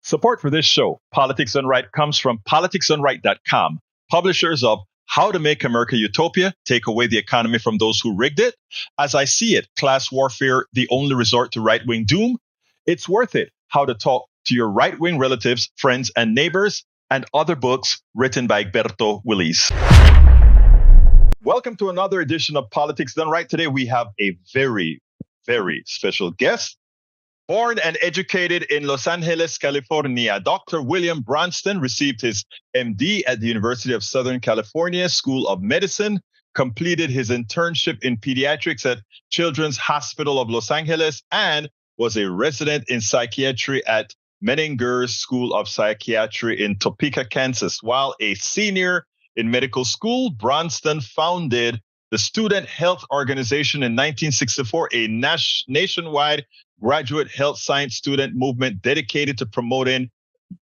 Support for this show, Politics Done Right, comes from politicsdoneright.com, publishers of How to Make America Utopia, Take Away the Economy from Those Who Rigged It, As I See It, Class Warfare, The Only Resort to Right-Wing Doom, It's Worth It, How to Talk to Your Right-Wing Relatives, Friends, and Neighbors, and other books written by Egberto Willis. Welcome to another edition of Politics Done Right. Today we have a very, very special guest. Born and educated in Los Angeles, California, Dr. William Bronston received his MD at the University of Southern California School of Medicine, completed his internship in pediatrics at Children's Hospital of Los Angeles, and was a resident in psychiatry at Menninger's School of Psychiatry in Topeka, Kansas. While a senior in medical school, Bronston founded the Student Health Organization in 1964, a nationwide graduate health science student movement dedicated to promoting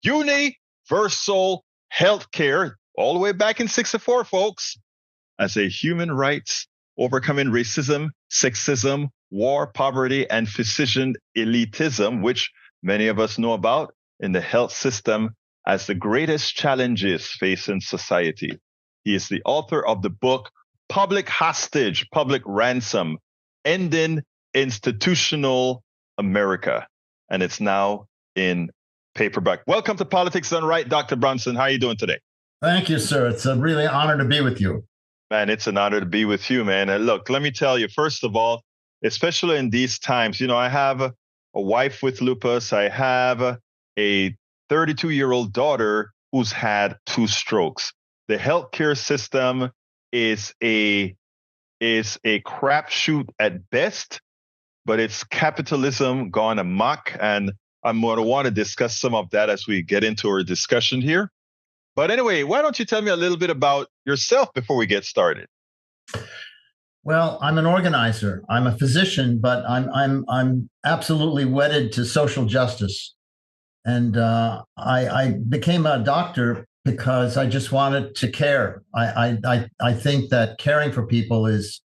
universal health care, all the way back in 64, folks, as a human rights, overcoming racism, sexism, war, poverty, and physician elitism, which many of us know about in the health system as the greatest challenges facing society. He is the author of the book, Hostage Public Ransom, Ending Institutional America, and it's now in paperback. Welcome to Politics Done Right, Dr. Bronston. How are you doing today? Thank you, sir. It's a really honor to be with you. Man, it's an honor to be with you, man. And look, let me tell you, first of all, especially in these times, I have a wife with lupus. I have a 32-year-old daughter who's had 2 strokes. The healthcare system is a crapshoot at best, but it's capitalism gone amok, and I'm going to want to discuss some of that as we get into our discussion here. But anyway, why don't you tell me a little bit about yourself before we get started? Well, I'm an organizer. I'm a physician, but I'm absolutely wedded to social justice, and I became a doctor because I just wanted to care. I think that caring for people is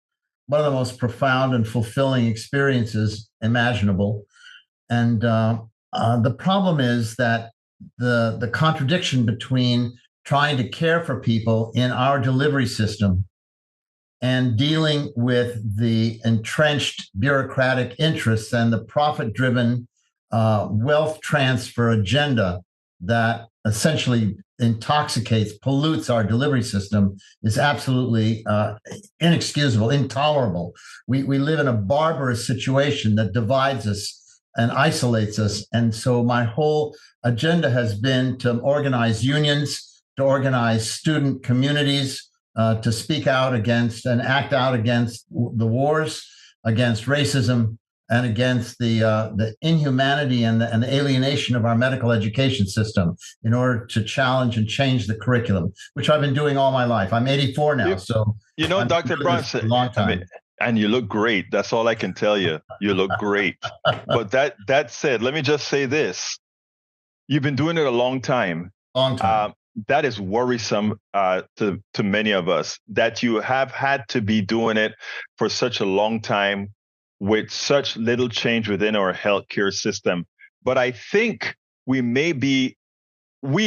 one of the most profound and fulfilling experiences imaginable. And the problem is that the contradiction between trying to care for people in our delivery system and dealing with the entrenched bureaucratic interests and the profit-driven wealth transfer agenda that essentially intoxicates, pollutes our delivery system is absolutely inexcusable, intolerable. We live in a barbarous situation that divides us and isolates us. And so my whole agenda has been to organize unions, to organize student communities, to speak out against and act out against the wars, against racism, and against the inhumanity and the alienation of our medical education system in order to challenge and change the curriculum, which I've been doing all my life. I'm 84 now, so Dr. Bronston, long time. And you look great. That's all I can tell you. You look great. But that said, let me just say this: you've been doing it a long time. Long time. That is worrisome to many of us, that you have had to be doing it for such a long time, with such little change within our healthcare system. But I think we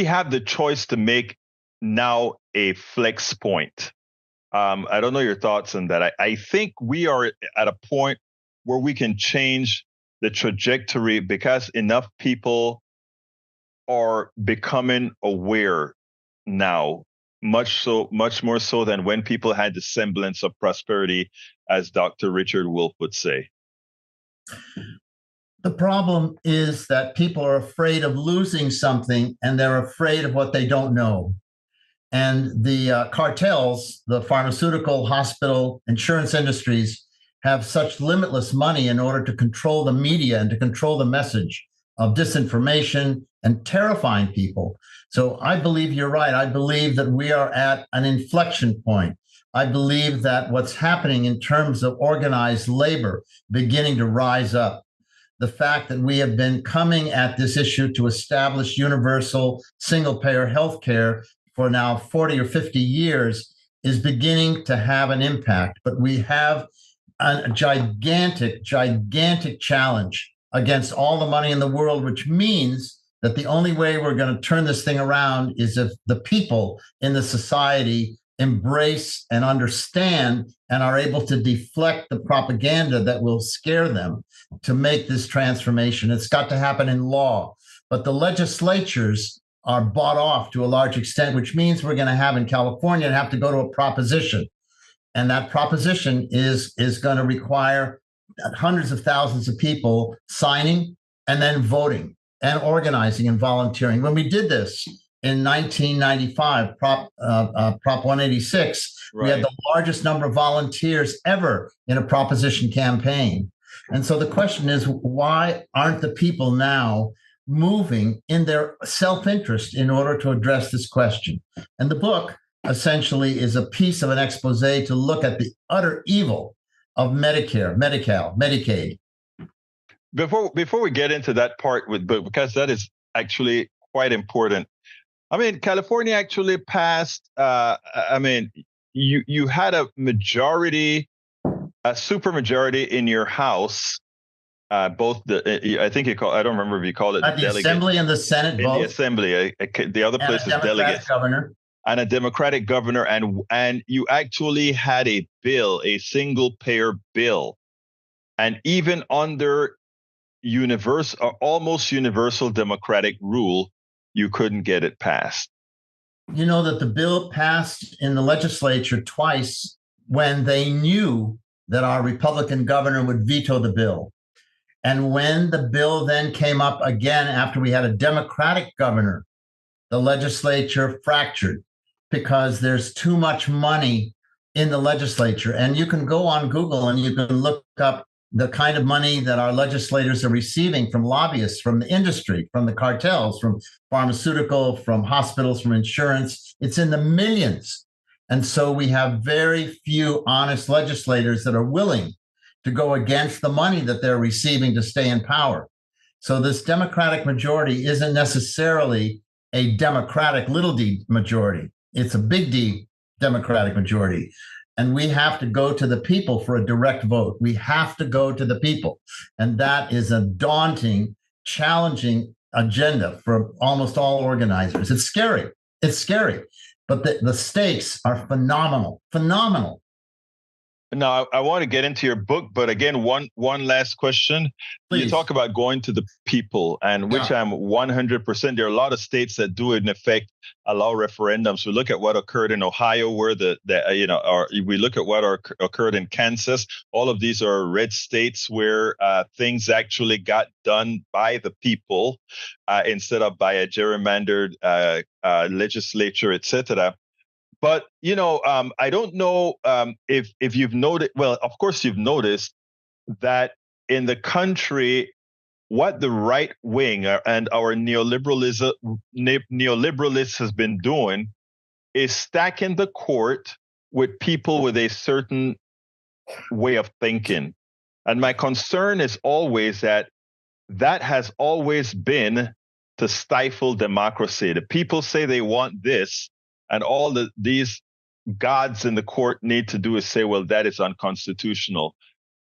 have the choice to make now a flex point. I don't know your thoughts on that. I think we are at a point where we can change the trajectory because enough people are becoming aware now, much more so than when people had the semblance of prosperity, as Dr. Richard Wolff would say. The problem is that people are afraid of losing something, and they're afraid of what they don't know. And the cartels, the pharmaceutical, hospital, insurance industries, have such limitless money in order to control the media and to control the message of disinformation and terrifying people. So I believe you're right. I believe that we are at an inflection point. I believe that what's happening in terms of organized labor beginning to rise up, the fact that we have been coming at this issue to establish universal single-payer healthcare for now 40 or 50 years is beginning to have an impact. But we have a gigantic challenge against all the money in the world, which means that the only way we're going to turn this thing around is if the people in the society embrace and understand and are able to deflect the propaganda that will scare them to make this transformation. It's got to happen in law. But the legislatures are bought off to a large extent, which means we're going to have in California have to go to a proposition. And that proposition is going to require hundreds of thousands of people signing and then voting and organizing and volunteering. When we did this in 1995, Prop 186, right, we had the largest number of volunteers ever in a proposition campaign. And so the question is, why aren't the people now moving in their self-interest in order to address this question? And the book essentially is a piece of an expose to look at the utter evil of Medicare, Medi-Cal, Medicaid. Before we get into that part, because that is actually quite important. I mean, California actually passed. You had a majority, a supermajority in your House. Both I think you call. I don't remember if you called it the Assembly and the Senate. In both. The Assembly, the other place is delegates. Governor. And a Democratic governor, and you actually had a bill, a single payer bill, and even under almost universal Democratic rule, you couldn't get it passed. You know that the bill passed in the legislature twice when they knew that our Republican governor would veto the bill. And when the bill then came up again after we had a Democratic governor, the legislature fractured because there's too much money in the legislature. And you can go on Google and you can look up the kind of money that our legislators are receiving from lobbyists, from the industry, from the cartels, from pharmaceutical, from hospitals, from insurance. It's in the millions. And so we have very few honest legislators that are willing to go against the money that they're receiving to stay in power. So this Democratic majority isn't necessarily a Democratic little d majority. It's a big D Democratic majority. And we have to go to the people for a direct vote. We have to go to the people. And that is a daunting, challenging agenda for almost all organizers. It's scary. It's scary. But the stakes are phenomenal, phenomenal. Now, I want to get into your book, but again, one last question. Please. You talk about going to the people, and which I'm 100%. There are a lot of states that do, in effect, allow referendums. We look at what occurred in Ohio, where we look at what occurred in Kansas. All of these are red states where things actually got done by the people instead of by a gerrymandered legislature, etc. But, I don't know if you've noticed, well, of course, you've noticed that in the country, what the right wing and our neoliberalists has been doing is stacking the court with people with a certain way of thinking. And my concern is always that has always been to stifle democracy. The people say they want this. And all these gods in the court need to do is say, well, that is unconstitutional.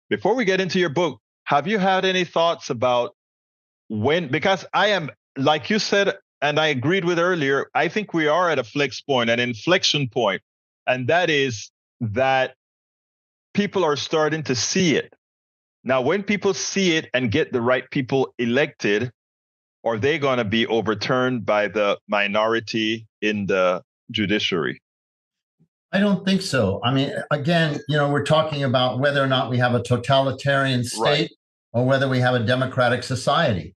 Before we get into your book, have you had any thoughts about because I am, like you said, and I agreed with earlier, I think we are at a flex point, an inflection point. And that is that people are starting to see it. Now, when people see it and get the right people elected, are they going to be overturned by the minority in the judiciary? I don't think so. I mean, again, we're talking about whether or not we have a totalitarian state, right, or whether we have a democratic society.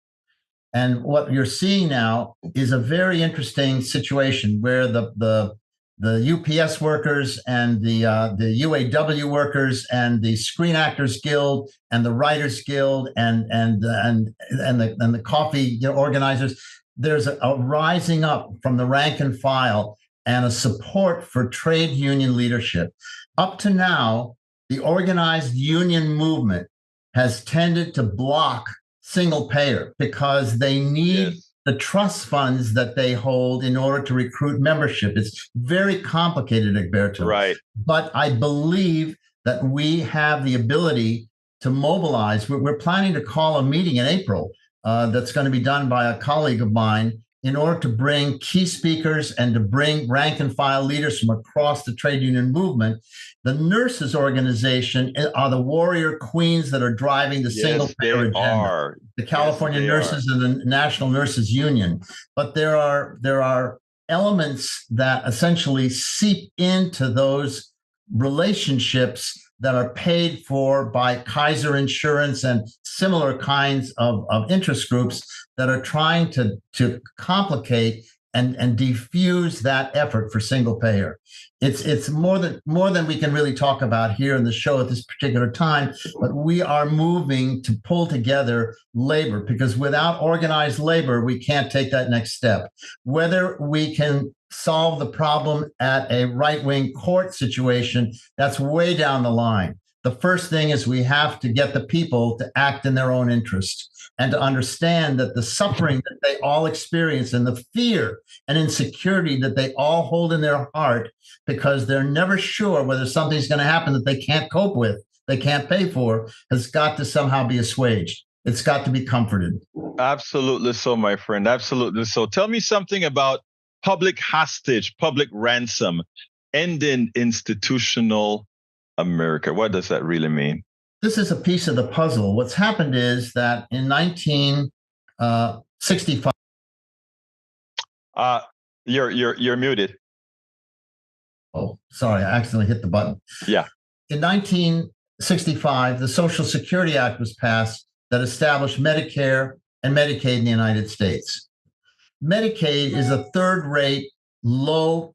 And what you're seeing now is a very interesting situation where the UPS workers and the UAW workers and the Screen Actors Guild and the Writers Guild and the coffee organizers, there's a rising up from the rank and file and a support for trade union leadership. Up to now, the organized union movement has tended to block single payer because they need the trust funds that they hold in order to recruit membership. It's very complicated, Egberto. Right. But I believe that we have the ability to mobilize. We're planning to call a meeting in April that's going to be done by a colleague of mine in order to bring key speakers and to bring rank and file leaders from across the trade union movement. The nurses organization are the warrior queens that are driving the single payer agenda. The California nurses and the National Nurses Union. But there are elements that essentially seep into those relationships that are paid for by Kaiser Insurance and similar kinds of interest groups that are trying to complicate and diffuse that effort for single payer. It's more than we can really talk about here in the show at this particular time, but we are moving to pull together labor, because without organized labor, we can't take that next step. Whether we can solve the problem at a right-wing court situation, that's way down the line. The first thing is we have to get the people to act in their own interest and to understand that the suffering that they all experience and the fear and insecurity that they all hold in their heart because they're never sure whether something's going to happen that they can't cope with, they can't pay for, has got to somehow be assuaged. It's got to be comforted. Absolutely so, my friend. Absolutely so. Tell me something about public hostage, public ransom, ending institutional America. What does that really mean? This is a piece of the puzzle. What's happened is that in 1965. You're muted. Oh, sorry, I accidentally hit the button. Yeah. In 1965, the Social Security Act was passed that established Medicare and Medicaid in the United States. Medicaid is a third-rate, low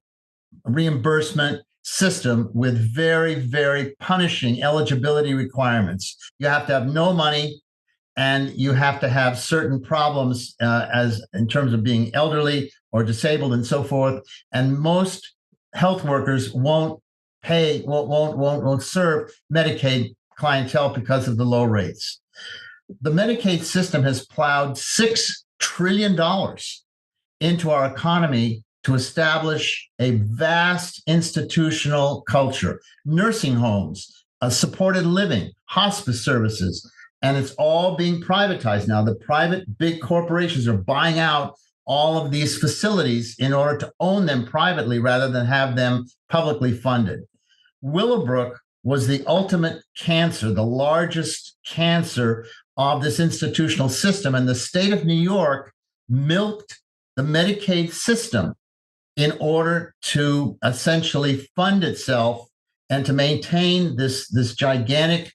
reimbursement system with very, very punishing eligibility requirements. You have to have no money, and you have to have certain problems as in terms of being elderly or disabled and so forth. And most health workers won't serve Medicaid clientele because of the low rates. The Medicaid system has plowed $6 trillion into our economy to establish a vast institutional culture, nursing homes, supported living, hospice services, and it's all being privatized now. The private big corporations are buying out all of these facilities in order to own them privately rather than have them publicly funded. Willowbrook was the ultimate cancer, the largest cancer of this institutional system, and the state of New York milked the Medicaid system in order to essentially fund itself and to maintain this gigantic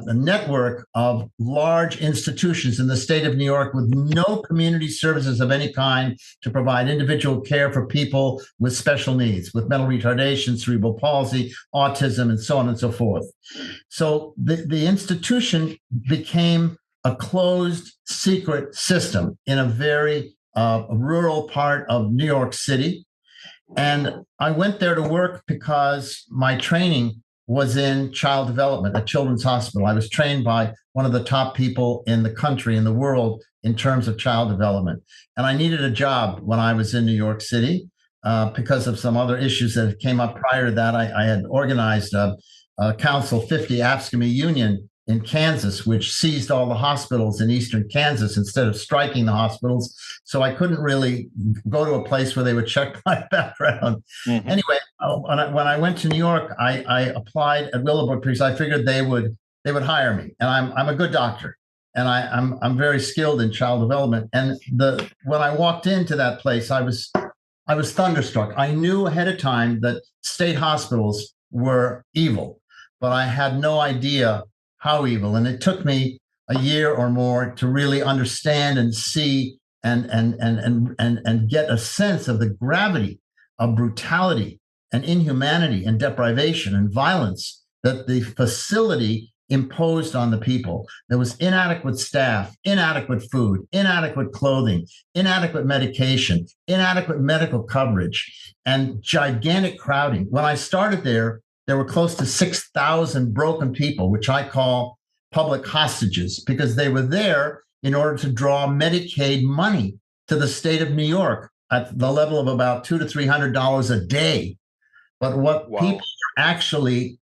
network of large institutions in the state of New York with no community services of any kind to provide individual care for people with special needs, with mental retardation, cerebral palsy, autism, and so on and so forth. So the institution became a closed, secret system in a very rural part of New York City. And I went there to work because my training was in child development at Children's Hospital. I was trained by one of the top people in the country, in the world, in terms of child development. And I needed a job when I was in New York City because of some other issues that came up prior to that. I had organized a Council 50 AFSCME union in Kansas, which seized all the hospitals in eastern Kansas instead of striking the hospitals. So I couldn't really go to a place where they would check my background. Mm-hmm. Anyway, when I went to New York, I applied at Willowbrook because I figured they would hire me. And I'm a good doctor, and I'm very skilled in child development. And when I walked into that place, I was thunderstruck. I knew ahead of time that state hospitals were evil, but I had no idea how evil. And it took me a year or more to really understand and see and get a sense of the gravity of brutality and inhumanity and deprivation and violence that the facility imposed on the people. There was inadequate staff, inadequate food, inadequate clothing, inadequate medication, inadequate medical coverage, and gigantic crowding. When I started there were close to 6,000 broken people, which I call public hostages, because they were there in order to draw Medicaid money to the state of New York at the level of about $200 to $300 a day. But what people actually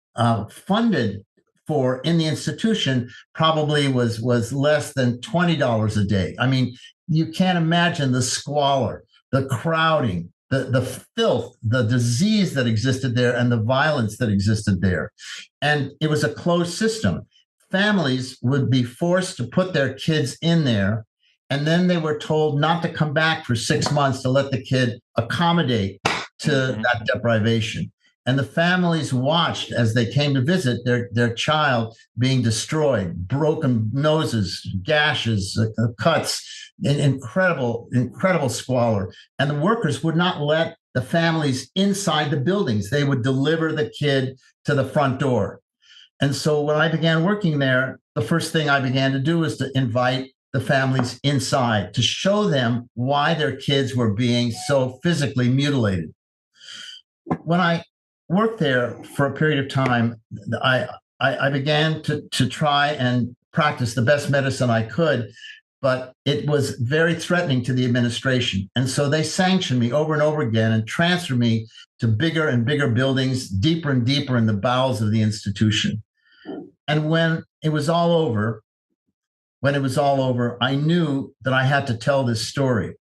funded for in the institution probably was less than $20 a day. I mean, you can't imagine the squalor, the crowding, the filth, the disease that existed there, and the violence that existed there. And it was a closed system. Families would be forced to put their kids in there, and then they were told not to come back for 6 months to let the kid accommodate to that deprivation. And the families watched as they came to visit their child being destroyed, broken noses, gashes, cuts, incredible squalor. And the workers would not let the families inside the buildings. They would deliver the kid to the front door. And so when I began working there, the first thing I began to do was to invite the families inside to show them why their kids were being so physically mutilated. When I worked there for a period of time, I began to try and practice the best medicine I could, but it was very threatening to the administration. And so they sanctioned me over and over again and transferred me to bigger and bigger buildings, deeper and deeper in the bowels of the institution. And when it was all over, I knew that I had to tell this story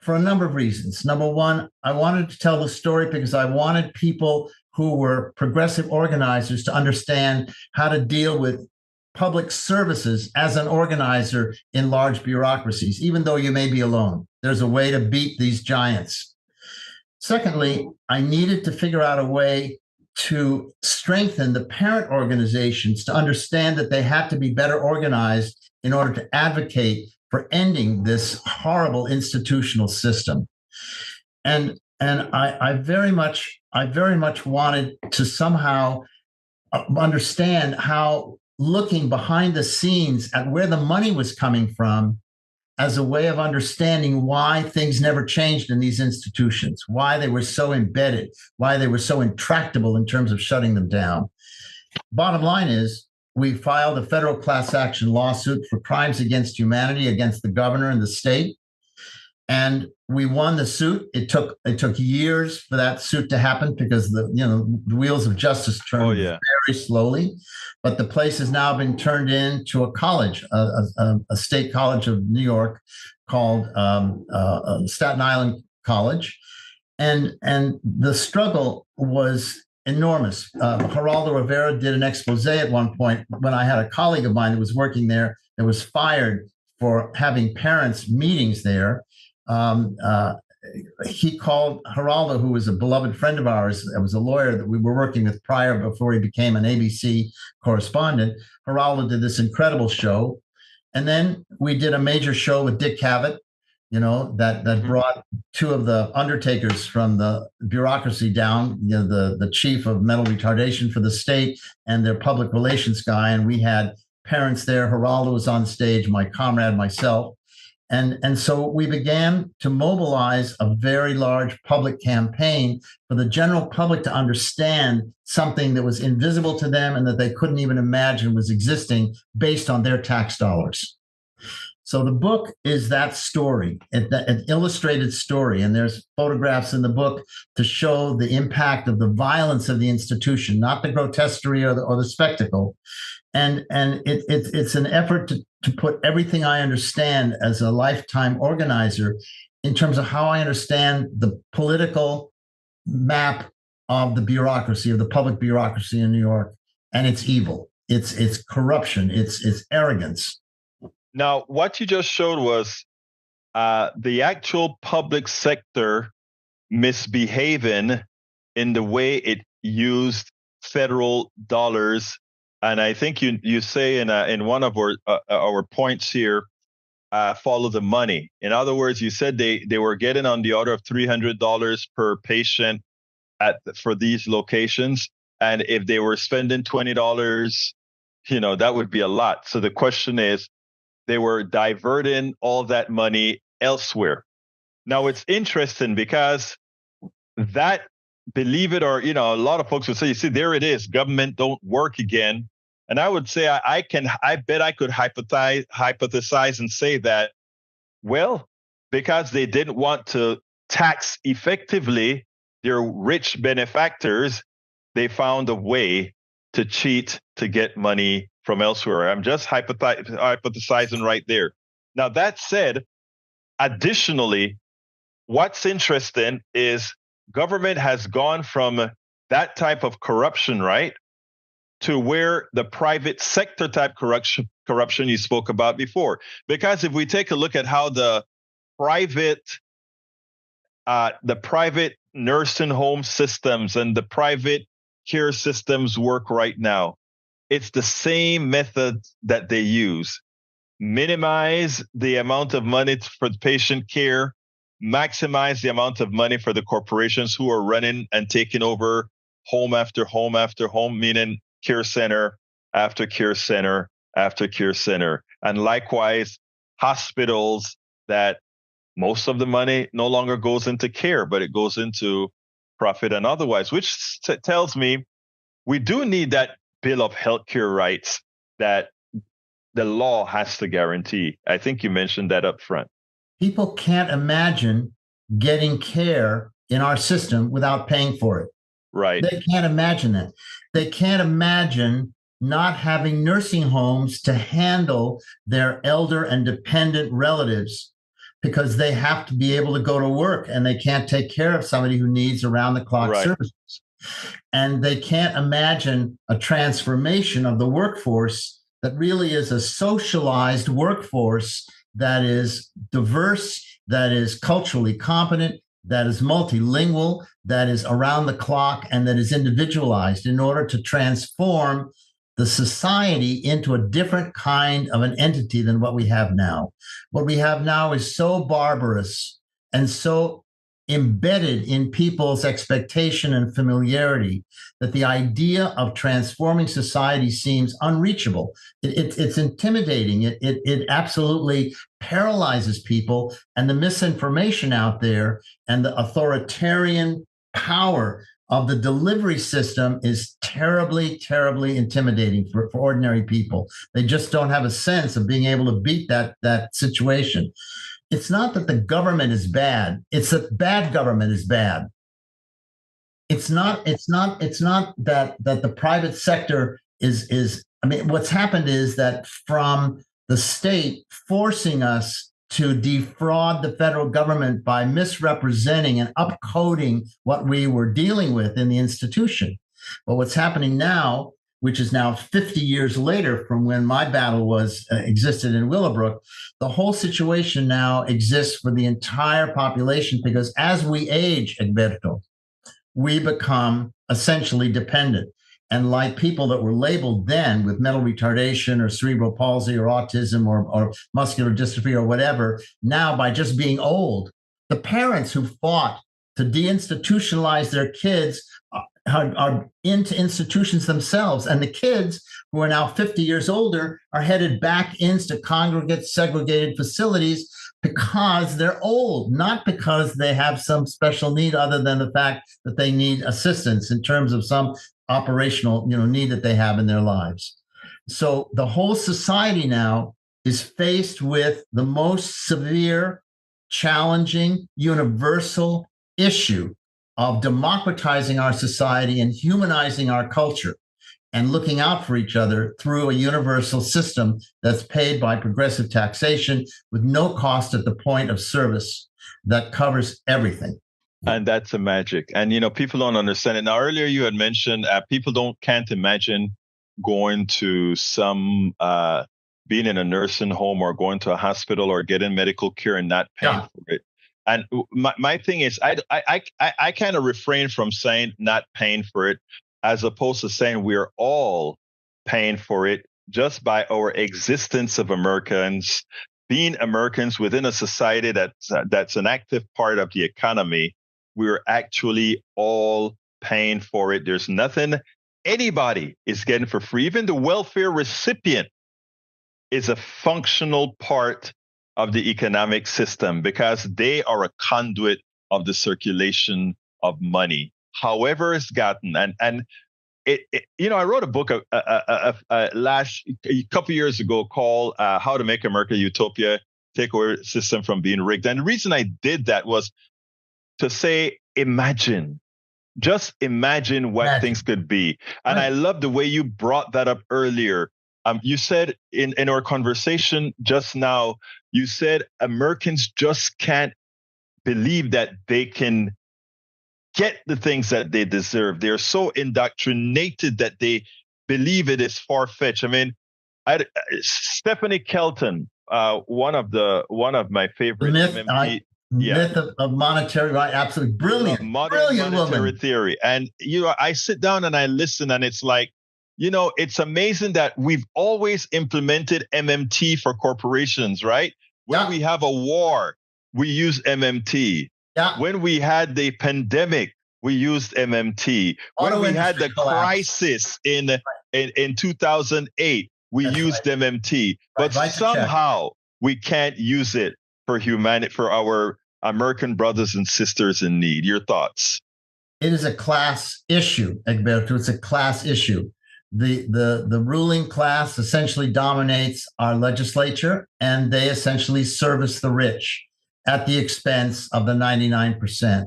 for a number of reasons. Number one, I wanted to tell the story because I wanted people who were progressive organizers to understand how to deal with public services as an organizer in large bureaucracies, even though you may be alone. There's a way to beat these giants. Secondly, I needed to figure out a way to strengthen the parent organizations to understand that they had to be better organized in order to advocate for ending this horrible institutional system. And I very much wanted to somehow understand how looking behind the scenes at where the money was coming from as a way of understanding why things never changed in these institutions, why they were so embedded, why they were so intractable in terms of shutting them down. Bottom line is, we filed a federal class action lawsuit for crimes against humanity against the governor and the state. And we won the suit. It took years for that suit to happen because the wheels of justice turn very slowly. But the place has now been turned into a college, a state college of New York called Staten Island College. And the struggle was enormous. Geraldo Rivera did an expose at one point when I had a colleague of mine that was working there that was fired for having parents' meetings there. He called Geraldo, who was a beloved friend of ours, that was a lawyer that we were working with prior before he became an ABC correspondent. Geraldo did this incredible show. And then we did a major show with Dick Cavett, that brought two of the undertakers from the bureaucracy down, the chief of mental retardation for the state and their public relations guy. And we had parents there. Geraldo was on stage, my comrade, myself. And so we began to mobilize a very large public campaign for the general public to understand something that was invisible to them and that they couldn't even imagine was existing based on their tax dollars. So the book is that story, an illustrated story, and there's photographs in the book to show the impact of the violence of the institution, not the grotesquerie or the spectacle. And it's an effort to put everything I understand as a lifetime organizer in terms of how I understand the political map of the bureaucracy, of the public bureaucracy in New York, and it's evil. It's corruption. It's arrogance. Now, what you just showed was the actual public sector misbehaving in the way it used federal dollars. And I think you say in one of our points here, follow the money. In other words, you said they were getting on the order of $300 per patient for these locations. And if they were spending $20, that would be a lot. So the question is, they were diverting all that money elsewhere. Now, it's interesting because that, believe it or, a lot of folks would say, you see, there it is, government don't work again. And I would say, I bet I could hypothesize and say that, well, because they didn't want to tax effectively their rich benefactors, they found a way to cheat to get money from elsewhere. I'm just hypothesizing right there. Now, that said, additionally, what's interesting is government has gone from that type of corruption, right, to where the private sector type corruption you spoke about before. Because if we take a look at how the private nursing home systems and the private care systems work right now, it's the same method that they use. Minimize the amount of money for patient care, maximize the amount of money for the corporations who are running and taking over home after home after home, meaning care center after care center after care center. And likewise, hospitals that most of the money no longer goes into care, but it goes into profit and otherwise, which tells me we do need that bill of healthcare rights that the law has to guarantee. I think you mentioned that up front. People can't imagine getting care in our system without paying for it. Right. They can't imagine that. They can't imagine not having nursing homes to handle their elder and dependent relatives because they have to be able to go to work and they can't take care of somebody who needs around-the-clock services. And they can't imagine a transformation of the workforce that really is a socialized workforce that is diverse, that is culturally competent, that is multilingual, that is around the clock, and that is individualized in order to transform the society into a different kind of an entity than what we have now. What we have now is so barbarous and so embedded in people's expectation and familiarity that the idea of transforming society seems unreachable. It's intimidating. It absolutely paralyzes people, and the misinformation out there and the authoritarian power of the delivery system is terribly, terribly intimidating for ordinary people. They just don't have a sense of being able to beat that situation. It's not that the government is bad. It's that bad government is bad. It's not that the private sector is. I mean, what's happened is that from the state forcing us to defraud the federal government by misrepresenting and upcoding what we were dealing with in the institution. But what's happening now, which is now 50 years later from when my battle existed in Willowbrook, the whole situation now exists for the entire population because as we age, Egberto, we become essentially dependent. And like people that were labeled then with mental retardation or cerebral palsy or autism or muscular dystrophy or whatever, now by just being old, the parents who fought to deinstitutionalize their kids are into institutions themselves. And the kids who are now 50 years older are headed back into congregate segregated facilities because they're old, not because they have some special need other than the fact that they need assistance in terms of some operational need that they have in their lives. So the whole society now is faced with the most severe, challenging, universal issue of democratizing our society and humanizing our culture and looking out for each other through a universal system that's paid by progressive taxation with no cost at the point of service that covers everything. And that's the magic. And, people don't understand it. Now, earlier you had mentioned people can't imagine going to being in a nursing home or going to a hospital or getting medical care and not paying for it. And my thing is, I kind of refrain from saying not paying for it, as opposed to saying we're all paying for it just by our existence of Americans, being Americans within a society that's an active part of the economy. We're actually all paying for it. There's nothing anybody is getting for free. Even the welfare recipient is a functional part of the economic system because they are a conduit of the circulation of money, however it's gotten. And I wrote a book a couple years ago called How to Make America Utopia, Take Away the System from Being Rigged. And the reason I did that was to say, imagine Just imagine what things could be. And I love the way you brought that up earlier. You said in our conversation just now, you said Americans just can't believe that they can get the things that they deserve. They're so indoctrinated that they believe it is far-fetched. I mean, Stephanie Kelton, one of my favorite MMT. Myth of monetary, right? Absolutely brilliant. Brilliant monetary woman. theory. And, I sit down and I listen, and it's like, it's amazing that we've always implemented MMT for corporations, right? When we have a war, we use MMT. Yeah. When we had the pandemic, we used MMT. When we had the crisis in 2008, we used MMT. But somehow we can't use it for humanity, for our American brothers and sisters in need. Your thoughts? It is a class issue, Egberto. It's a class issue. The ruling class essentially dominates our legislature, and they essentially service the rich at the expense of the 99%.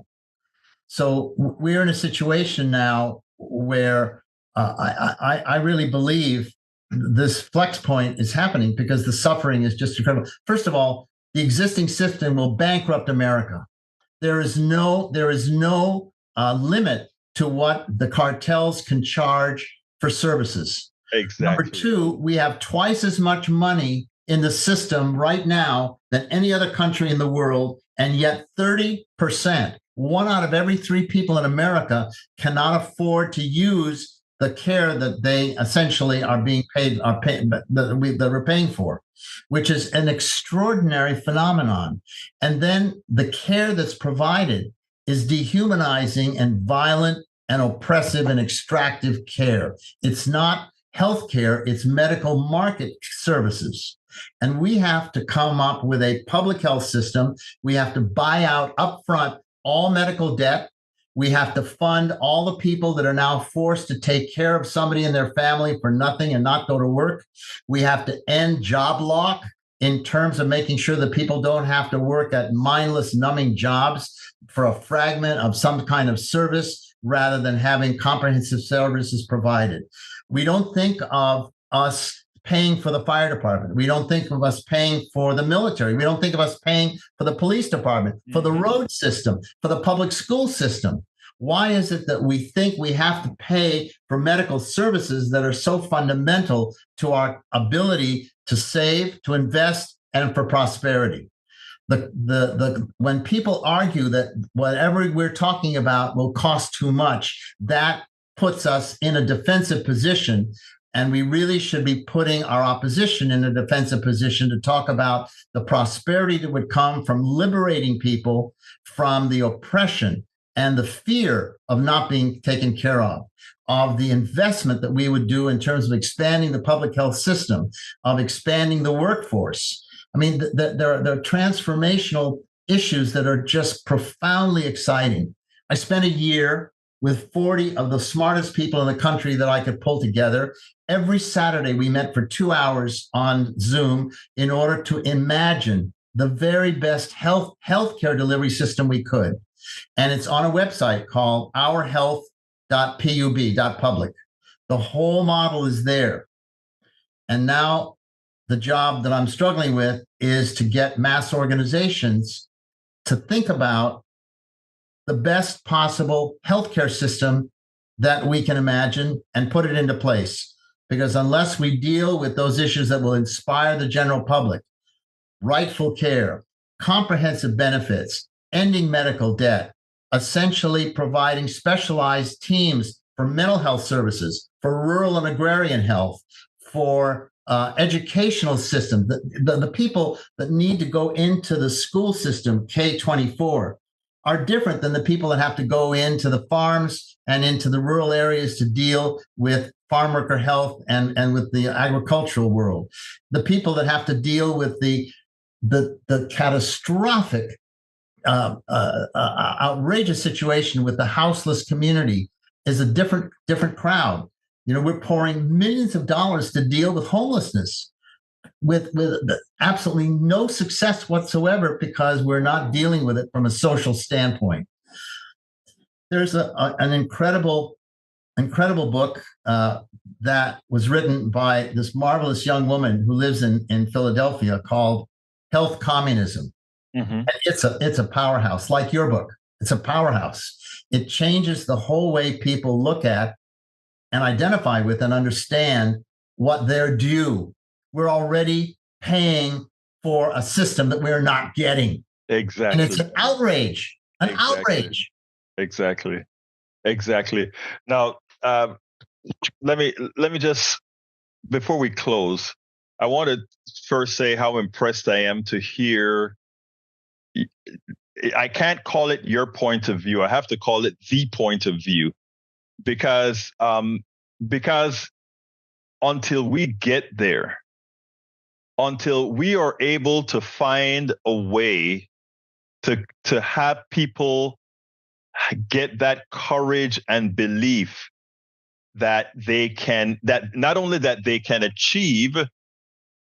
So we're in a situation now where I really believe this flex point is happening because the suffering is just incredible. First of all, the existing system will bankrupt America. There is no limit to what the cartels can charge for services. Exactly. Number two, we have twice as much money in the system right now than any other country in the world, and yet 30%, 1 out of every 3 people in America, cannot afford to use the care that they essentially are being paid, that we're paying for, which is an extraordinary phenomenon. And then the care that's provided is dehumanizing and violent and oppressive and extractive care. It's not healthcare, it's medical market services. And we have to come up with a public health system. We have to buy out upfront all medical debt. We have to fund all the people that are now forced to take care of somebody in their family for nothing and not go to work. We have to end job lock in terms of making sure that people don't have to work at mindless, numbing jobs for a fragment of some kind of service rather than having comprehensive services provided. We don't think of us paying for the fire department. We don't think of us paying for the military. We don't think of us paying for the police department, for the road system, for the public school system. Why is it that we think we have to pay for medical services that are so fundamental to our ability to save, to invest, and for prosperity? When people argue that whatever we're talking about will cost too much, that puts us in a defensive position. And we really should be putting our opposition in a defensive position to talk about the prosperity that would come from liberating people from the oppression and the fear of not being taken care of the investment that we would do in terms of expanding the public health system, of expanding the workforce. I mean, there are transformational issues that are just profoundly exciting. I spent a year with 40 of the smartest people in the country that I could pull together. Every Saturday, we met for 2 hours on Zoom in order to imagine the very best healthcare delivery system we could. And it's on a website called ourhealth.pub.public. The whole model is there. And now the job that I'm struggling with is to get mass organizations to think about the best possible healthcare system that we can imagine and put it into place. Because unless we deal with those issues that will inspire the general public, rightful care, comprehensive benefits, ending medical debt, essentially providing specialized teams for mental health services, for rural and agrarian health, for educational system, the people that need to go into the school system, K-24, are different than the people that have to go into the farms and into the rural areas to deal with farm worker health and with the agricultural world. The people that have to deal with the catastrophic, outrageous situation with the houseless community is a different crowd. We're pouring millions of dollars to deal with homelessness with absolutely no success whatsoever because we're not dealing with it from a social standpoint. There's an incredible book that was written by this marvelous young woman who lives in Philadelphia called Health Communism. Mm-hmm. It's a powerhouse, like your book. It's a powerhouse. It changes the whole way people look at and identify with and understand what they're due. We're already paying for a system that we're not getting. Exactly. And it's an outrage. Outrage. Exactly. Now, let me just, before we close, I want to first say how impressed I am to hear. I can't call it your point of view. I have to call it the point of view, because until we get there, until we are able to find a way to have people get that courage and belief that not only that they can achieve,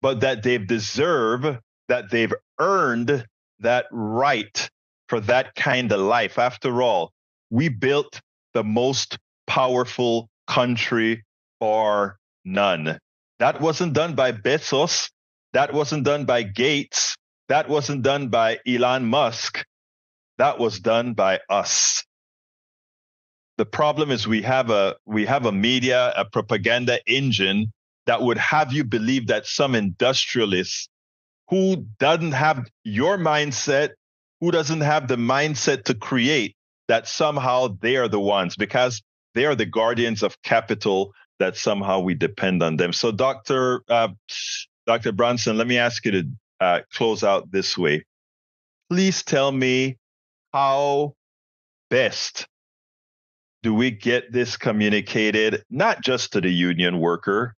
but that they've deserved, that they've earned that right for that kind of life. After all, we built the most powerful country for none. That wasn't done by Bezos. That wasn't done by Gates. That wasn't done by Elon Musk. That was done by us. The problem is we have a media, a propaganda engine that would have you believe that some industrialist who doesn't have your mindset, who doesn't have the mindset to create, that somehow they are the ones, because they are the guardians of capital, that somehow we depend on them. So Dr. Bronston, let me ask you to close out this way. Please tell me, how best do we get this communicated, not just to the union worker,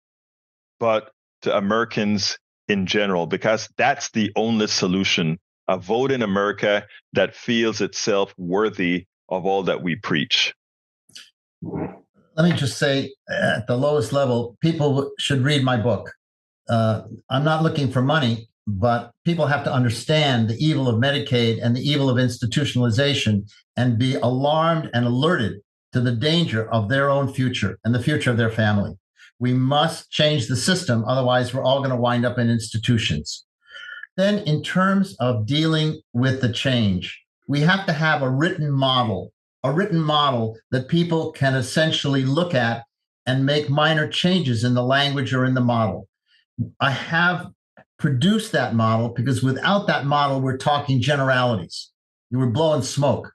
but to Americans in general? Because that's the only solution, a vote in America that feels itself worthy of all that we preach. Let me just say, at the lowest level, people should read my book. I'm not looking for money, but people have to understand the evil of Medicaid and the evil of institutionalization and be alarmed and alerted to the danger of their own future and the future of their family. We must change the system. Otherwise, we're all going to wind up in institutions. Then, in terms of dealing with the change, we have to have a written model that people can essentially look at and make minor changes in the language or in the model. I have produced that model because without that model, we're talking generalities. We're blowing smoke.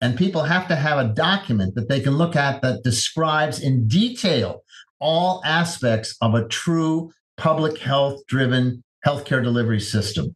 And people have to have a document that they can look at that describes in detail all aspects of a true public health-driven healthcare delivery system.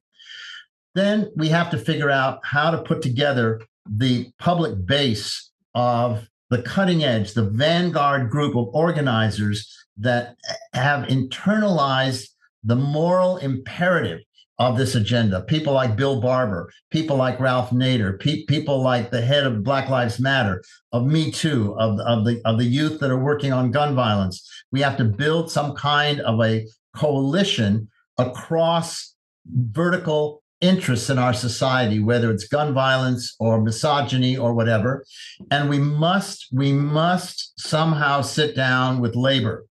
Then we have to figure out how to put together the public base of the cutting edge, the vanguard group of organizers that have internalized the moral imperative of this agenda. People like Bill Barber, people like Ralph Nader, people like the head of Black Lives Matter, of Me Too, of the youth that are working on gun violence. We have to build some kind of a coalition across vertical interests in our society, whether it's gun violence or misogyny or whatever. And we must somehow sit down with labor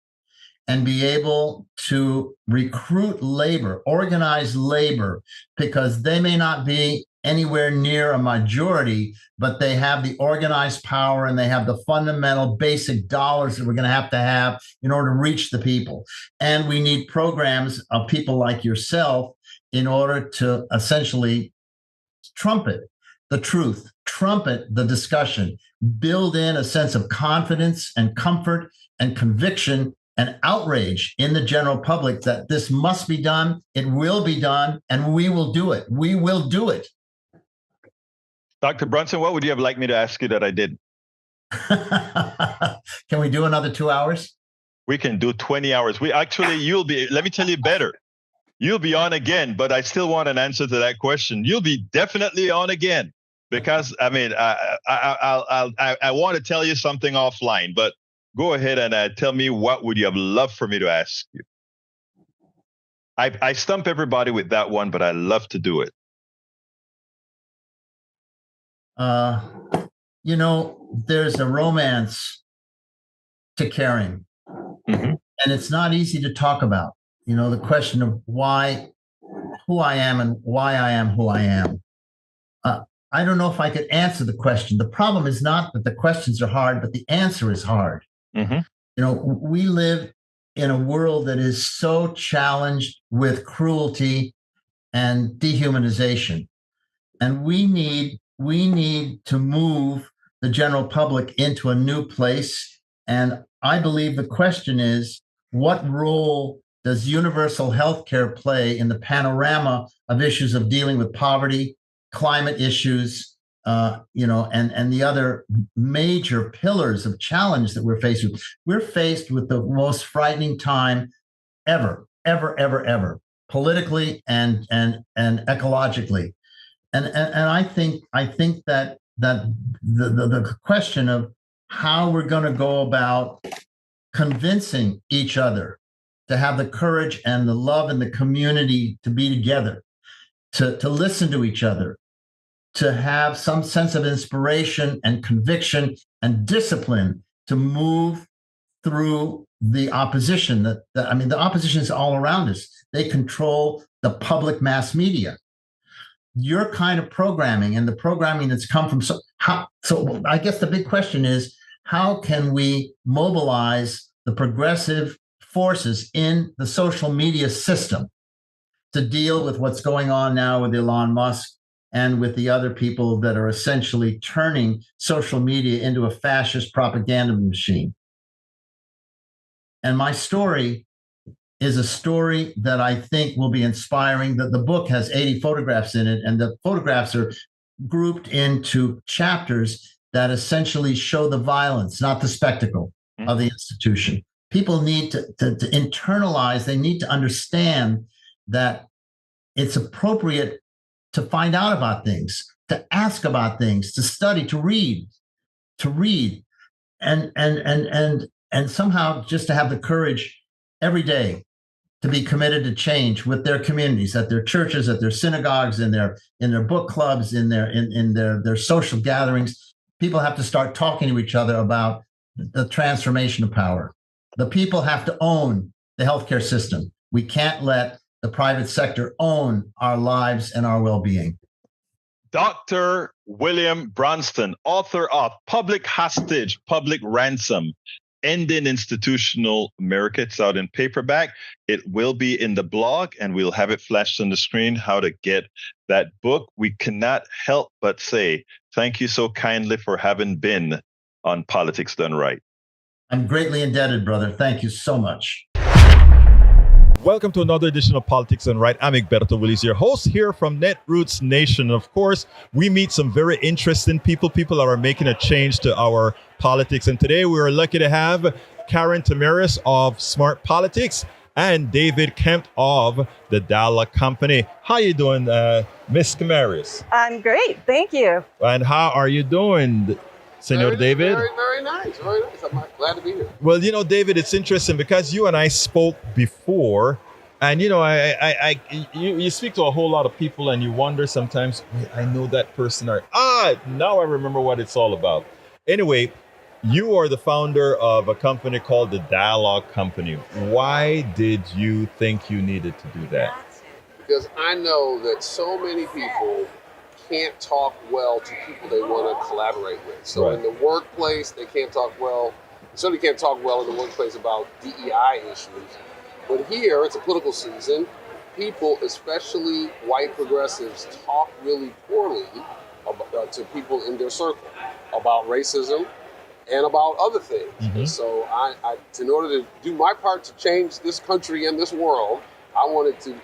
and be able to recruit labor, organize labor, because they may not be anywhere near a majority, but they have the organized power and they have the fundamental basic dollars that we're going to have in order to reach the people. And we need programs of people like yourself in order to essentially trumpet the truth, trumpet the discussion, build in a sense of confidence and comfort and conviction and outrage in the general public that this must be done, it will be done, and we will do it. We will do it. Dr. Bronston, what would you have liked me to ask you that I didn't? Can we do another 2 hours? We can do 20 hours. You'll be, let me tell you better. You'll be on again, but I still want an answer to that question. You'll be definitely on again, because I mean, I want to tell you something offline, but go ahead and tell me, what would you have loved for me to ask you? I stump everybody with that one, but I love to do it. there's a romance to caring. Mm-hmm. And it's not easy to talk about, the question of who I am and why I am who I am. I don't know if I could answer the question. The problem is not that the questions are hard, but the answer is hard. Mm-hmm. We live in a world that is so challenged with cruelty and dehumanization. And we need to move the general public into a new place. And I believe the question is, what role does universal health care play in the panorama of issues of dealing with poverty, climate issues, and the other major pillars of challenge that we're faced with? We're faced with the most frightening time ever, politically and ecologically. And I think that the question of how we're going to go about convincing each other to have the courage and the love and the community to be together, to listen to each other, to have some sense of inspiration and conviction and discipline to move through the opposition. The opposition is all around us. They control the public mass media. Your kind of programming and the programming that's come from so I guess the big question is, how can we mobilize the progressive forces in the social media system to deal with what's going on now with Elon Musk and with the other people that are essentially turning social media into a fascist propaganda machine? And my story is a story that I think will be inspiring. That the book has 80 photographs in it, and the photographs are grouped into chapters that essentially show the violence, not the spectacle of the institution. People need to internalize, they need to understand that it's appropriate to find out about things, to ask about things, to study, to read, and somehow just to have the courage every day to be committed to change with their communities, at their churches, at their synagogues, in their book clubs, in their social gatherings. People have to start talking to each other about the transformation of power. The people have to own the healthcare system. We can't let the private sector own our lives and our well-being. Dr. William Bronston, author of Hostage Public Ransom, Ending Institutional America. It's out in paperback. It will be in the blog, and we'll have it flashed on the screen how to get that book. We cannot help but say thank you so kindly for having been on Politics Done Right. I'm greatly indebted, brother. Thank you so much. Welcome to another edition of Politics Done Right. I'm Egberto Willis, your host here from Netroots Nation. Of course, we meet some very interesting people that are making a change to our politics. And today we are lucky to have Karin Tamerius of Smart Politics and David Campt of the Dialogue Company. How you doing, Miss Tamerius? I'm great, thank you. And how are you doing, Senor David? Very, very nice, very nice. I'm glad to be here. Well, David, it's interesting because you and I spoke before, and you speak to a whole lot of people, and you wonder sometimes, I know that person, now I remember what it's all about. Anyway, you are the founder of a company called the Dialogue Company. Why did you think you needed to do that? Because I know that so many people can't talk well to people they want to collaborate with. So in the workplace, they can't talk well. They certainly can't talk well in the workplace about DEI issues. But here, it's a political season. People, especially white progressives, talk really poorly to people in their circle about racism and about other things. Mm-hmm. And so I, in order to do my part to change this country and this world, I wanted to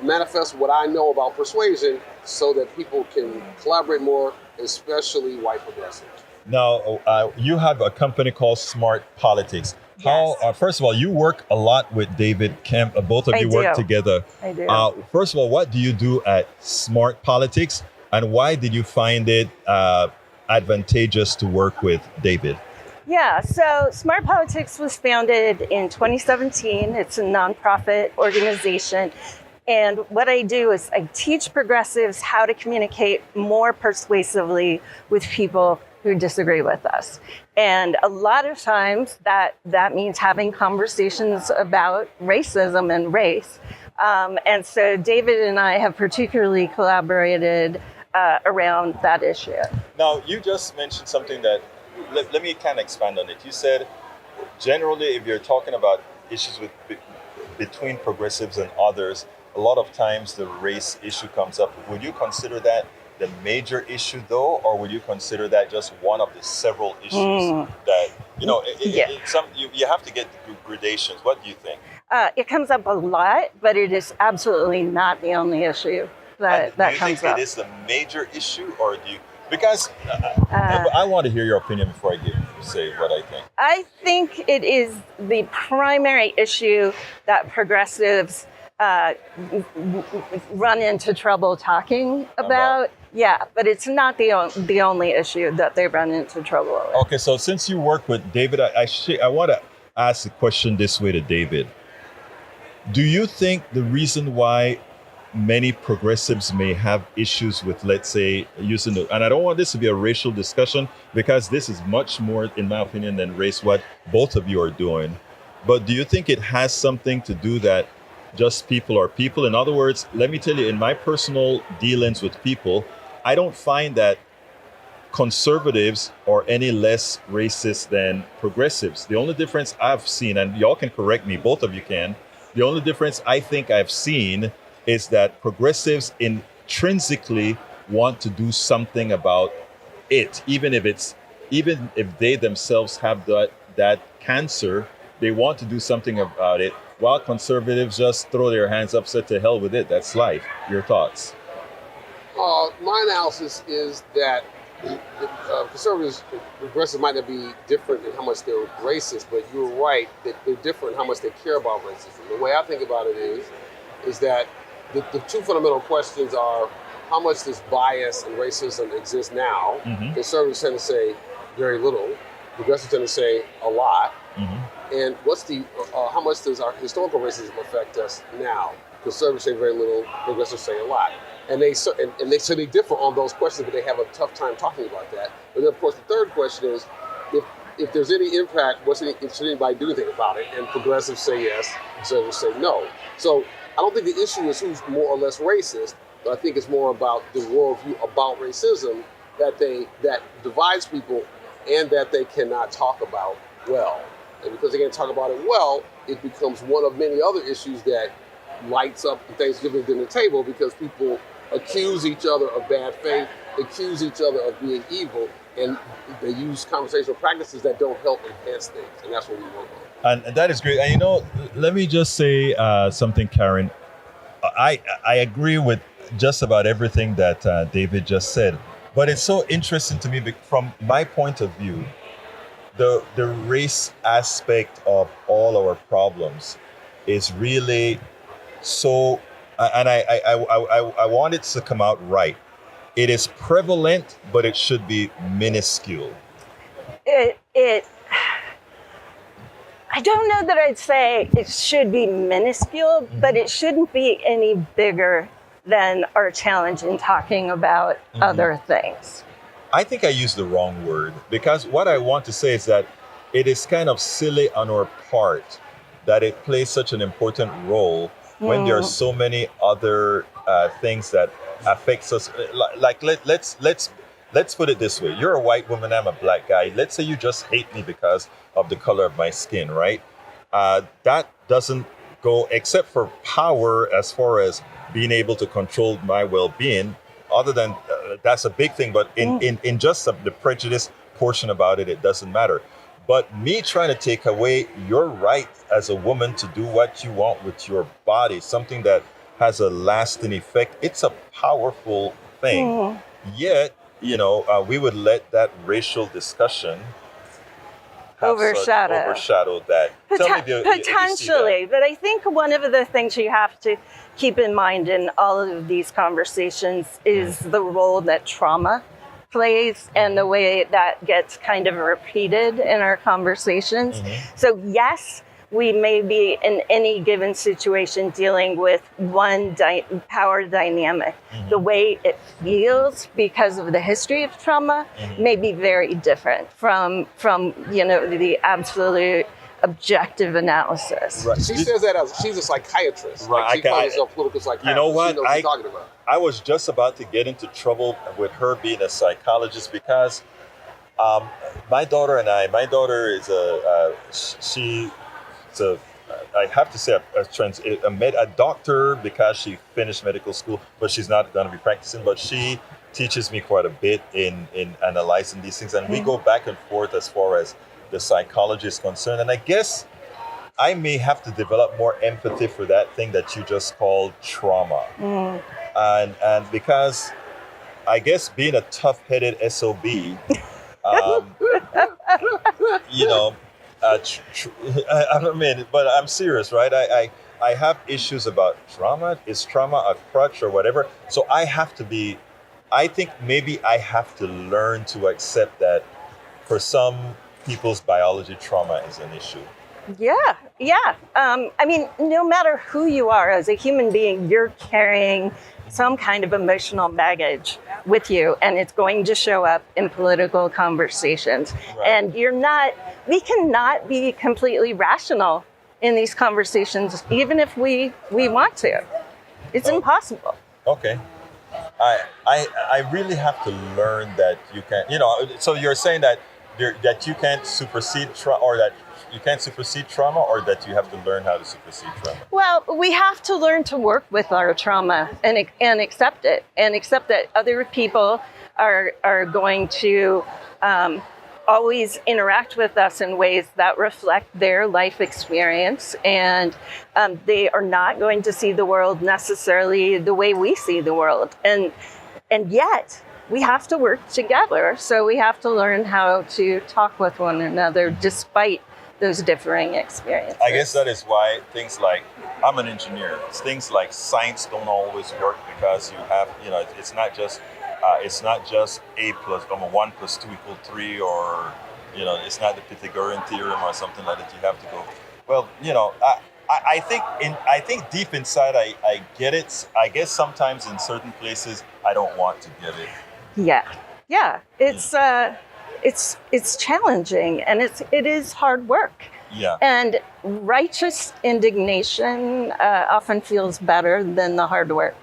manifest what I know about persuasion so that people can collaborate more, especially white progressives. Now, you have a company called Smart Politics. Yes. How? First of all, you work a lot with David Campt. Both of you work together. I do. First of all, what do you do at Smart Politics, and why did you find it advantageous to work with David? Yeah, so Smart Politics was founded in 2017. It's a nonprofit organization. And what I do is I teach progressives how to communicate more persuasively with people who disagree with us. And a lot of times that means having conversations about racism and race. And so David and I have particularly collaborated around that issue. Now, you just mentioned something that, let me kind of expand on it. You said, generally, if you're talking about issues between progressives and others, a lot of times the race issue comes up. Would you consider that the major issue, though, or would you consider that just one of the several issues that, you have to get the gradations? What do you think? It comes up a lot, but it is absolutely not the only issue that comes up. Do you think it is the major issue, or do you? Because I want to hear your opinion before I say what I think. I think it is the primary issue that progressives run into trouble talking about. Yeah, but it's not the only issue that they run into trouble with. Okay, so since you work with David, I want to ask the question this way to David. Do you think the reason why many progressives may have issues with, let's say, and I don't want this to be a racial discussion, because this is much more, in my opinion, than race, what both of you are doing. But do you think it has something to do that just people are people? In other words, let me tell you, in my personal dealings with people, I don't find that conservatives are any less racist than progressives. The only difference I've seen, and y'all can correct me, both of you can, the only difference I think I've seen is that progressives intrinsically want to do something about it, even if they themselves have that cancer, they want to do something about it, while conservatives just throw their hands up, say to hell with it, that's life. Your thoughts? My analysis is that conservatives, progressives might not be different in how much they're racist, but you're right that they're different in how much they care about racism. The way I think about it is that the two fundamental questions are, how much does bias and racism exist now? Mm-hmm. Conservatives tend to say very little. Progressives tend to say a lot. Mm-hmm. And how much does our historical racism affect us now? Conservatives say very little. Progressives say a lot. And they differ on those questions, but they have a tough time talking about that. But then, of course, the third question is, if there's any impact, should anybody do anything about it? And progressives say yes, conservatives say no. So I don't think the issue is who's more or less racist, but I think it's more about the worldview about racism that divides people and that they cannot talk about well. And because they can't talk about it well, it becomes one of many other issues that lights up Thanksgiving dinner table, because people accuse each other of bad faith, accuse each other of being evil, and they use conversational practices that don't help enhance things, and that's what we work on. And that is great. And let me just say something, Karin. I agree with just about everything that David just said, but it's so interesting to me from my point of view, the race aspect of all our problems is really so, and I want it to come out right. It is prevalent, but it should be minuscule. I don't know that I'd say it should be minuscule, mm-hmm. but it shouldn't be any bigger than our challenge in talking about mm-hmm. other things. I think I used the wrong word, because what I want to say is that it is kind of silly on our part that it plays such an important role when there are so many other things that affects us. Like let's put it this way: you're a white woman, I'm a black guy. Let's say you just hate me because of the color of my skin, right? That doesn't go, except for power, as far as being able to control my well-being. Other than that's a big thing, but in just the prejudice portion about it, it doesn't matter. But me trying to take away your right as a woman to do what you want with your body, something that has a lasting effect, it's a powerful thing. Yet, we would let that racial discussion overshadow that. Potentially, but I think one of the things you have to keep in mind in all of these conversations is the role that trauma plays and the way that gets kind of repeated in our conversations. Mm-hmm. So yes, we may be in any given situation dealing with one power dynamic. The way it feels because of the history of trauma may be very different from the absolute objective analysis. Right. She says that as she's a psychiatrist. Right. Like she calls herself political psychiatrist. You know what? She knows what you're talking about. I was just about to get into trouble with her being a psychologist because my daughter is I have to say a doctor because she finished medical school, but she's not going to be practicing. But she teaches me quite a bit in analyzing these things, and we go back and forth as far as the psychology is concerned. And I guess I may have to develop more empathy for that thing that you just called trauma. And because I guess being a tough-headed SOB, I mean, but I'm serious, right? I have issues about trauma. Is trauma a crutch or whatever? So I think maybe I have to learn to accept that for some people's biology, trauma is an issue. Yeah. I mean, no matter who you are as a human being, you're carrying some kind of emotional baggage with you, and it's going to show up in political conversations. Right. And we cannot be completely rational in these conversations, even if we want to. It's impossible. Okay. I really have to learn that you can, so you're saying that you can't supersede trauma, or that you can't supersede trauma, or that you have to learn how to supersede trauma? Well, we have to learn to work with our trauma and accept it, and accept that other people are going to always interact with us in ways that reflect their life experience, and they are not going to see the world necessarily the way we see the world, and yet we have to work together. So we have to learn how to talk with one another despite those differing experiences. I guess that is why things like, I'm an engineer, things like science don't always work, because you have, it's not just A plus 1 plus 2 equals 3, or it's not the Pythagorean theorem or something like that. You have to go, well, I think deep inside I get it. I guess sometimes in certain places I don't want to get it. Yeah. It's challenging, and it is hard work. Yeah. And righteous indignation often feels better than the hard work.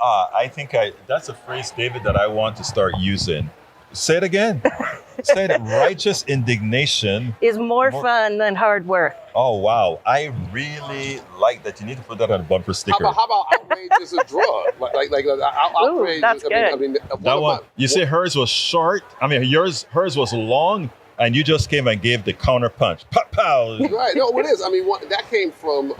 I think that's a phrase, David, that I want to start using. Say it again. Say it. Righteous indignation is more fun than hard work. Oh, wow. I really like that. You need to put that on a bumper sticker. How about outrage is a drug? Like outrage. Ooh, that's good. I mean, that one. You say hers was short. I mean, hers was long, and you just came and gave the counter punch. Pow, pow. Right. No, it is. I mean, that came from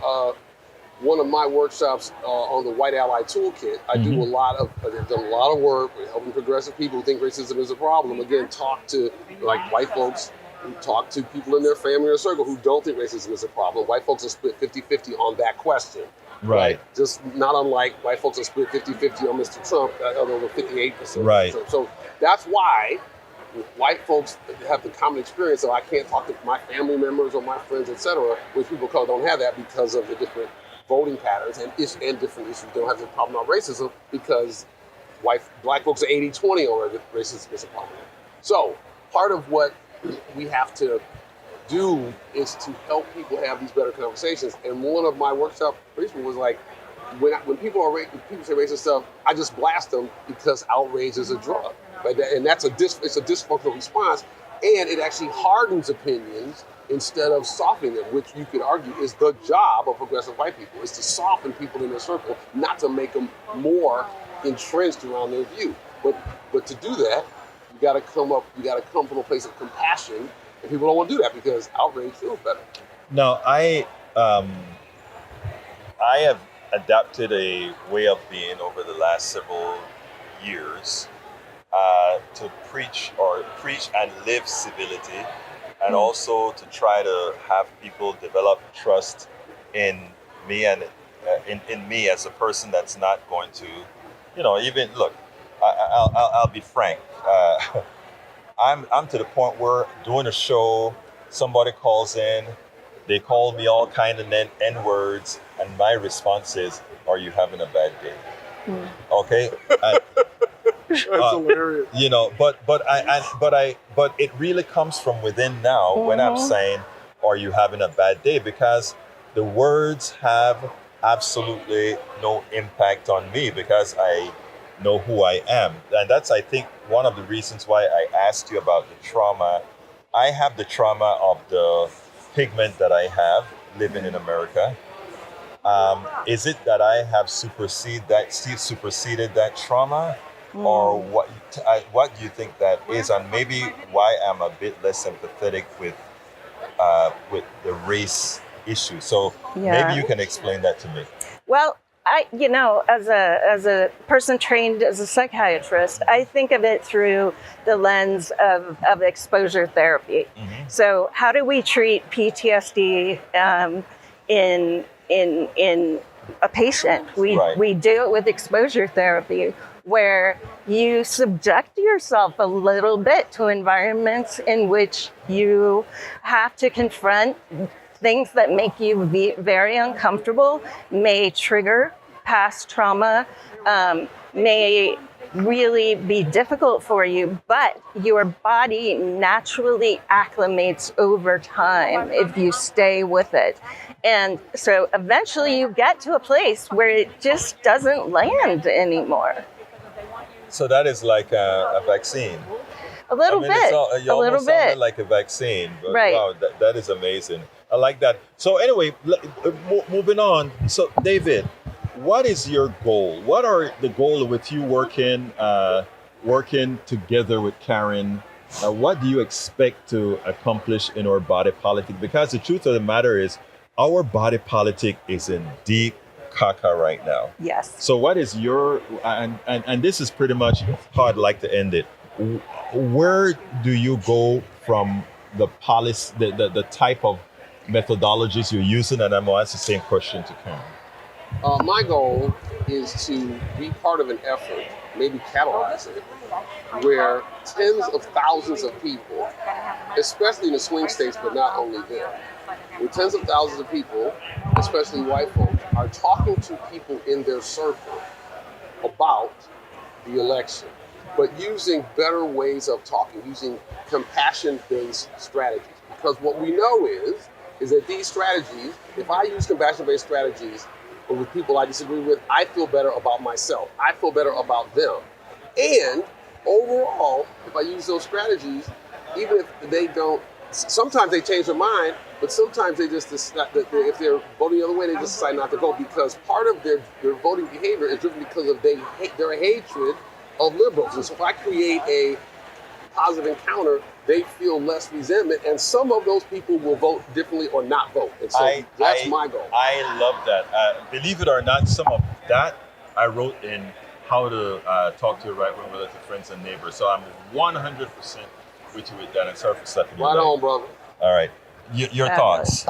one of my workshops on the White Ally Toolkit. I've done a lot of work with helping progressive people who think racism is a problem. Again, talk to white folks, who talk to people in their family or circle who don't think racism is a problem. White folks are split 50-50 on that question. Right. Just not unlike white folks are split 50-50 on Mr. Trump, although 58%. Right. So that's why white folks have the common experience of I can't talk to my family members or my friends, etc., which people of color don't have that because of the different voting patterns and different issues. They don't have the problem of racism because black folks are 80-20 on whether racism is a problem. So part of what we have to do is to help people have these better conversations. And one of my workshop principles was like, when people say racist stuff, I just blast them because outrage is a drug. Right? And it's a dysfunctional response, and it actually hardens opinions instead of softening them, which you could argue is the job of progressive white people, is to soften people in their circle, not to make them more entrenched around their view. But to do that, you got to come from a place of compassion, and people don't want to do that because outrage feels better. No, I have adapted a way of being over the last several years to preach and live civility, and also to try to have people develop trust in me and in me as a person that's not going to, even look. I'll be frank. I'm to the point where doing a show, somebody calls in, They call me all kind of N-words, and my response is, "Are you having a bad day?" Okay, and, That's hilarious. you know, but it really comes from within now when I'm saying, "Are you having a bad day?" Because the words have absolutely no impact on me because I know who I am, and that's, I think, one of the reasons why I asked you about the trauma. I have the trauma of the pigment that I have living in America. Is it that I have superseded that trauma, or what do you think that is, and maybe why I'm a bit less sympathetic with the race issue? So maybe you can explain that to me. Well, as a person trained as a psychiatrist, I think of it through the lens of exposure therapy. So how do we treat PTSD in a patient? We do it with exposure therapy, where you subject yourself a little bit to environments in which you have to confront things that make you very uncomfortable, may trigger past trauma, may really be difficult for you, but your body naturally acclimates over time if you stay with it. And so eventually you get to a place where it just doesn't land anymore. So that is like a vaccine. A little bit. You almost sounded like a vaccine. But right. Wow, that is amazing. I like that. So anyway, moving on. So David, what is your goal? What are the goal with you working together with Karin? What do you expect to accomplish in our body politic? Because the truth of the matter is, our body politic is in deep caca right now. Yes. So what is your, and this is pretty much how I'd like to end it. Where do you go from the policy, the type of methodologies you're using? And I'm going to ask the same question to Karin. My goal is to be part of an effort, maybe catalyze it, where tens of thousands of people, especially in the swing states, but not only there, where tens of thousands of people, especially white folks, are talking to people in their circle about the election, but using better ways of talking, using compassion-based strategies. Because what we know is that these strategies, if I use compassion-based strategies with people I disagree with, I feel better about myself. I feel better about them. And overall, if I use those strategies, even if they don't, sometimes they change their mind, but sometimes they just decide that if they're voting the other way, they just decide not to vote, because part of their voting behavior is driven because of their hatred of liberals. And so if I create a positive encounter, they feel less resentment, and some of those people will vote differently or not vote. And so that's my goal. I love that. Believe it or not, some of that I wrote in How to Talk to Your Right Wing Relative Friends and Neighbors. So I'm 100% with you with that. And sorry for stepping in. Right on, brother. All right. Your thoughts?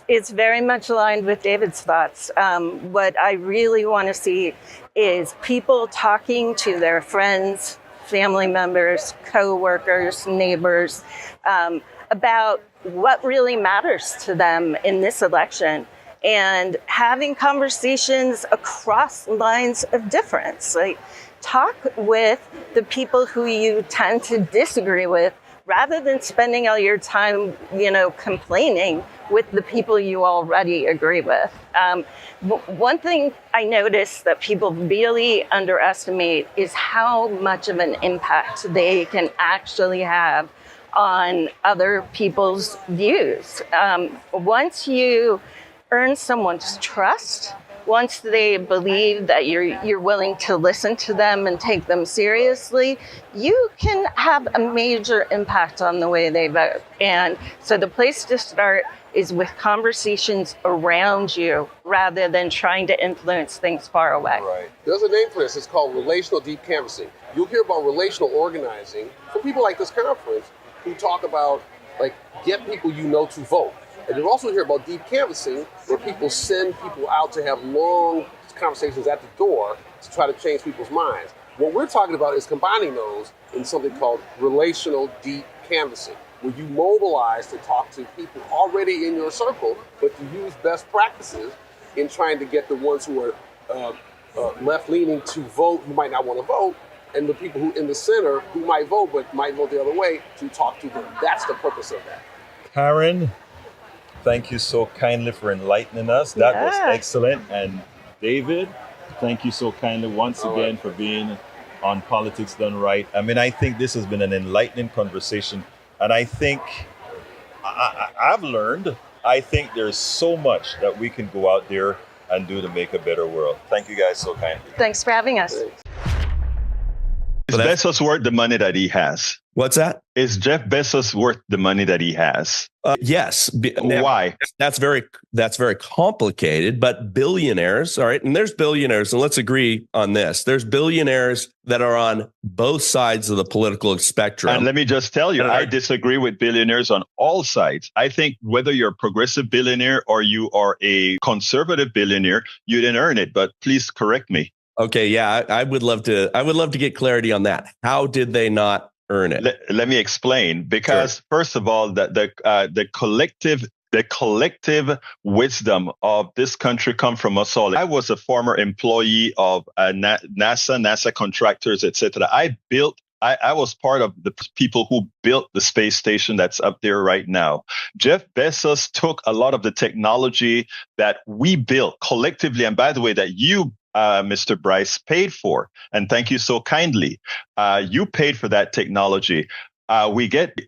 It's very much aligned with David's thoughts. What I really want to see is people talking to their friends, family members, co-workers, neighbors, about what really matters to them in this election, and having conversations across lines of difference. Like, talk with the people who you tend to disagree with, rather than spending all your time, complaining with the people you already agree with. One thing I noticed that people really underestimate is how much of an impact they can actually have on other people's views. Once you earn someone's trust, once they believe that you're willing to listen to them and take them seriously, you can have a major impact on the way they vote. And so the place to start is with conversations around you, rather than trying to influence things far away. Right. There's a name for this. It's called relational deep canvassing. You'll hear about relational organizing from people like this conference who talk about, get people you know to vote. And you'll also hear about deep canvassing, where people send people out to have long conversations at the door to try to change people's minds. What we're talking about is combining those in something called relational deep canvassing. where you mobilize to talk to people already in your circle, but to use best practices in trying to get the ones who are left-leaning to vote who might not want to vote, and the people who in the center who might vote but might vote the other way, to talk to them. That's the purpose of that. Karin, thank you so kindly for enlightening us. That was excellent. And David, thank you so kindly once again for being on Politics Done Right. I mean, I think this has been an enlightening conversation. And I think I've learned, I think there's so much that we can go out there and do to make a better world. Thank you guys so kindly. Thanks for having us. Is Bezos worth the money that he has? What's that? Is Jeff Bezos worth the money that he has? Yes. Why? That's very complicated, but billionaires, all right, and there's billionaires, and let's agree on this. There's billionaires that are on both sides of the political spectrum. And let me just tell you, I disagree with billionaires on all sides. I think whether you're a progressive billionaire or you are a conservative billionaire, you didn't earn it, but please correct me. Okay, yeah, I would love to get clarity on that. How did they not earn it? Let me explain. Because first of all, the collective wisdom of this country come from us all. I was a former employee of NASA contractors, etc. I was part of the people who built the space station that's up there right now. Jeff Bezos took a lot of the technology that we built collectively, and by the way, that you, Mr. Bryce, paid for, and thank you so kindly. You paid for that technology. We get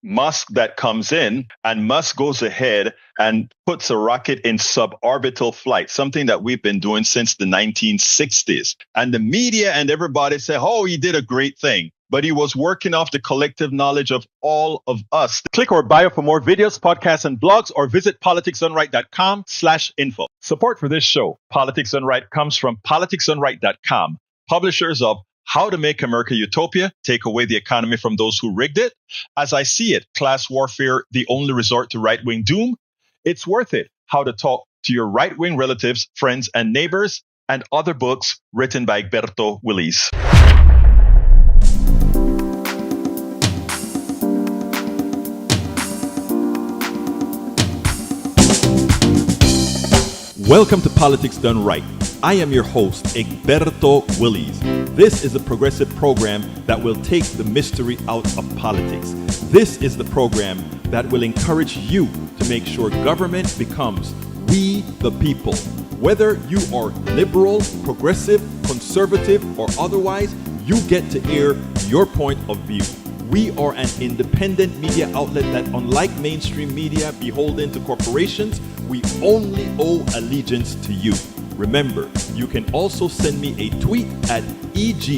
Musk that comes in, and Musk goes ahead and puts a rocket in suborbital flight, something that we've been doing since the 1960s. And the media and everybody say, oh, he did a great thing. But he was working off the collective knowledge of all of us. Click our bio for more videos, podcasts, and blogs, or visit politicsdoneright.com/info. Support for this show, Politics Done Right, comes from politicsdoneright.com, publishers of How to Make America Utopia, Take Away the Economy from Those Who Rigged It. As I See It, Class Warfare, The Only Resort to Right-Wing Doom. It's Worth It, How to Talk to Your Right-Wing Relatives, Friends, and Neighbors, and other books written by Egberto Willis. Welcome to Politics Done Right. I am your host, Egberto Willis. This is a progressive program that will take the mystery out of politics. This is the program that will encourage you to make sure government becomes we the people. Whether you are liberal, progressive, conservative, or otherwise, you get to air your point of view. We are an independent media outlet that, unlike mainstream media beholden to corporations, we only owe allegiance to you. Remember, you can also send me a tweet at EGBERTOWILL